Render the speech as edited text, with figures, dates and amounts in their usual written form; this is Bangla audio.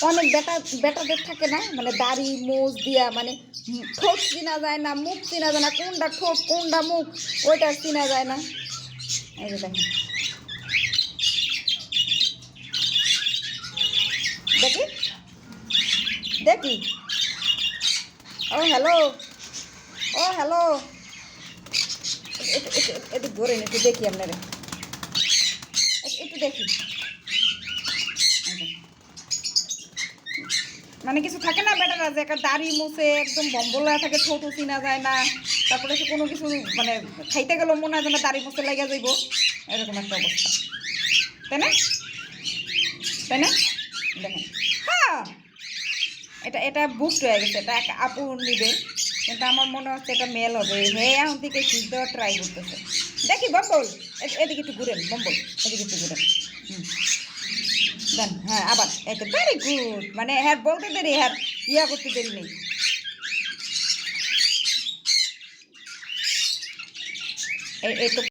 অনেক বেটাদের থাকে না, মানে দাড়ি মোজ দিয়া, মানে ঠোঁট চিনা যায় না, মুখ চিনা যায় না, কোনটা ঠোঁট কোনটা মুখ ওইটা চিনা যায় না। এই যে দেখেন, দেখি দেখি। ও হ্যালো, ও হ্যালো, একটু ধরে একটু দেখি আপনারে, একটু দেখি। মানে কিছু থাকে না বেটারা যে একটা দাড়ি মুছে একদম বম্বলা থাকে, ঠোঁট চিনা যায় না, তারপরে সে কোনো কিছু মানে খাইতে গেলেও মনে হয় যেন দাড়ি মুছে লেগে যাইব, এরকম একটা অবস্থা, তাই না? তাই না? দেখেন, হ্যাঁ, এটা বুস্ট হয়ে গেছে, এটা এক আপু নিবে, কিন্তু আমার মনে হচ্ছে এটা মেল হবে। হ্যাঁ, এখন থেকে শীত দেওয়া ট্রাই করতেছে। দেখি বম্বল, এদিকে একটু ঘুরেন, বম্বল এদিকে একটু ঘুরেন। হুম, দেন, হ্যাঁ আবার, এই তো ভেরি গুড, মানে হ্যাঁ বলতে দেরি, হ্যাঁ ইয়া করতে দেরি নেই। এই তো